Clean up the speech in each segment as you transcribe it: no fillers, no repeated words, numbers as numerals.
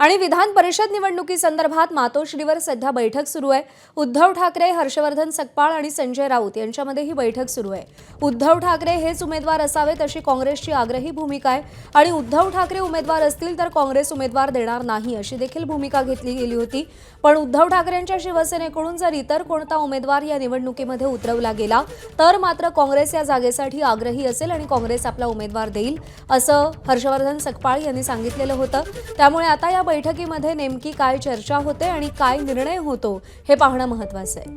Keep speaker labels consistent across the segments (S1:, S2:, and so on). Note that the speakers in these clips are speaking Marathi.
S1: आणि विधान परिषद निवडणुकीसंदर्भात मातोश्रीवर सध्या बैठक सुरू आहे। उद्धव ठाकरे, हर्षवर्धन सकपाळ आणि संजय राऊत यांच्यामध्ये ही बैठक सुरू आहे। उद्धव ठाकरे हेच उमेदवार असावेत अशी काँग्रेसची आग्रही भूमिका आहे आणि उद्धव ठाकरे उमेदवार असतील तर काँग्रेस उमेदवार देणार नाही अशी देखील भूमिका घेतली गेली होती। पण उद्धव ठाकरेंच्या शिवसेनेकडून जर इतर कोणता उमेदवार या निवडणुकीमध्ये उतरवला गेला तर मात्र काँग्रेस या जागेसाठी आग्रही असेल आणि काँग्रेस आपला उमेदवार देईल असं हर्षवर्धन सकपाळ यांनी सांगितलेलं होतं। त्यामुळे आता या बैठकीमध्ये नेमकी काय चर्चा होते आणि काय निर्णय होतो हे पाहणं महत्त्वाचं आहे।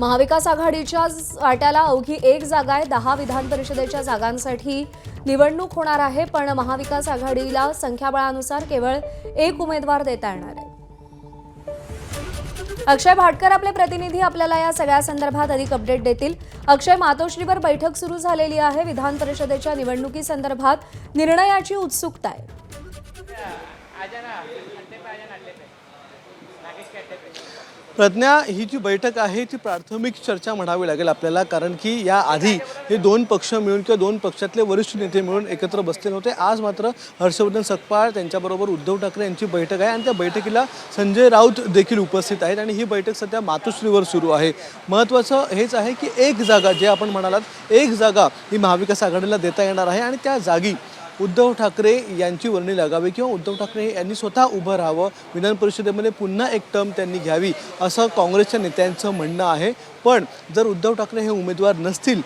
S1: महाविकास आघाडीच्या वाट्याला अवघी एक जागा आहे। 10 विधान परिषदेच्या जागांसाठी निवडणूक होणार आहे, पण महाविकास आघाडीला संख्याबळानुसार केवळ एक उमेदवार देता येणार आहे। अक्षय भाटकर आपले प्रतिनिधी आपल्याला या सगळ्या संदर्भात अधिक अपडेट देतील। अक्षय, मातोश्रीवर बैठक सुरू झालेली आहे। विधान परिषदेच्या निवडणुकीसंदर्भात निर्णयाची उत्सुकता आहे।
S2: प्रज्ञा, ही जी बैठक आहे ती प्राथमिक चर्चा म्हणावी लागेल आपल्याला, कारण की या आधी हे दोन पक्ष मिळून किंवा दोन पक्षातले वरिष्ठ नेते मिळून एकत्र बसले होते। आज मात्र हर्षवर्धन सकपाळ त्यांच्याबरोबर उद्धव ठाकरे यांची बैठक आहे आणि त्या बैठकीला संजय राऊत देखील उपस्थित आहेत आणि ही बैठक सध्या मातोश्रीवर सुरू आहे। महत्त्वाचं हेच आहे की एक जागा, जे आपण म्हणालात, एक जागा ही महाविकास आघाडीला देता येणार आहे आणि त्या जागी उद्धव ठाकरे यांची वर्णी लागावी किंवा उद्धव ठाकरे यांनी स्वतः उभं राहावं, विधान परिषदेमध्ये पुन्हा एक टर्म त्यांनी घ्यावी असं काँग्रेसच्या नेत्यांचं म्हणणं आहे। पण जर उद्धव ठाकरे हे उमेदवार नसतील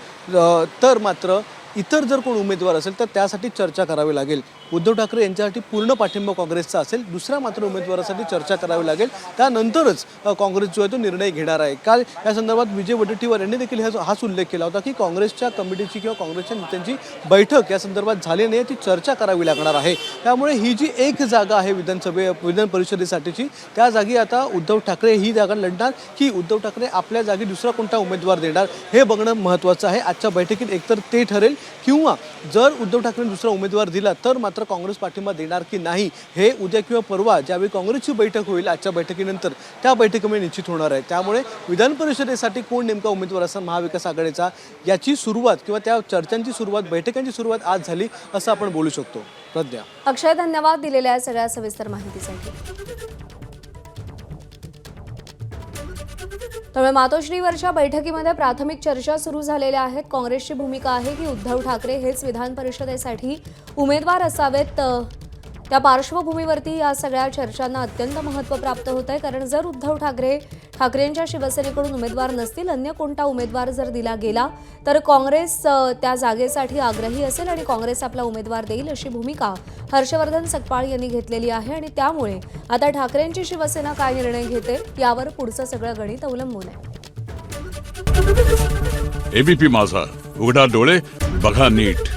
S2: तर मात्र इतर जर कोण उमेदवार असेल तर त्यासाठी चर्चा करावी लागेल। उद्धव ठाकरे यांच्यासाठी पूर्ण पाठिंबा काँग्रेसचा असेल, दुसऱ्या मात्र उमेदवारासाठी चर्चा करावी लागेल, त्यानंतरच काँग्रेस जो आहे तो निर्णय घेणार आहे। काल या संदर्भात विजय वडेट्टीवार यांनी देखील हाच उल्लेख केला होता की काँग्रेसच्या कमिटीची किंवा काँग्रेसच्या नेत्यांची बैठक या संदर्भात झाली नाही, ती चर्चा करावी लागणार आहे। त्यामुळे ही जी एक जागा आहे विधान परिषदेसाठीची, त्या जागी आता उद्धव ठाकरे ही जागा लढणार की उद्धव ठाकरे आपल्या जागी दुसरा कोणता उमेदवार देणार हे बघणं महत्त्वाचं आहे। आजच्या बैठकीत एकतर ते ठरेल किंवा जर उद्धव ठाकरेंनी दुसरा उमेदवार दिला तर मात्र काँग्रेस पाठिंबा देणार की नाही हे उद्या किंवा परवा ज्यावेळी काँग्रेसची बैठक होईल आजच्या बैठकीनंतर त्या बैठकीमध्ये निश्चित होणार आहे। त्यामुळे विधान परिषदेसाठी कोण नेमका उमेदवार असा महाविकास आघाडीचा याची सुरुवात किंवा त्या चर्चांची सुरुवात, बैठकांची सुरुवात आज झाली असं आपण बोलू शकतो। प्रज्ञा,
S1: अक्षय, धन्यवाद दिलेल्या सगळ्या सविस्तर माहितीसाठी। त्यामुळे मातोश्रीवरच्या बैठकीमध्ये प्राथमिक चर्चा सुरू झालेल्या आहेत। काँग्रेसची भूमिका आहे की उद्धव ठाकरे हेच विधान परिषदेसाठी उमेदवार असावेत। त्या पार्श्वभूमीवरती या सगळ्या चर्चांना अत्यंत महत्त्व प्राप्त होत आहे, कारण जर उद्धव ठाकरेंच्या शिवसेनेकडून उमेदवार नसतील, अन्य कोणता उमेदवार जर दिला गेला तर काँग्रेस त्या जागेसाठी आग्रही असेल आणि काँग्रेस आपला उमेदवार देईल अशी भूमिका हर्षवर्धन सकपाळ यांनी घेतलेली आहे। आणि त्यामुळे आता ठाकरेंची शिवसेना काय निर्णय घेते यावर पुढचं सगळं गणित अवलंबून आहे।
S3: एबीपी माझा, उघडा डोळे बघा नीट।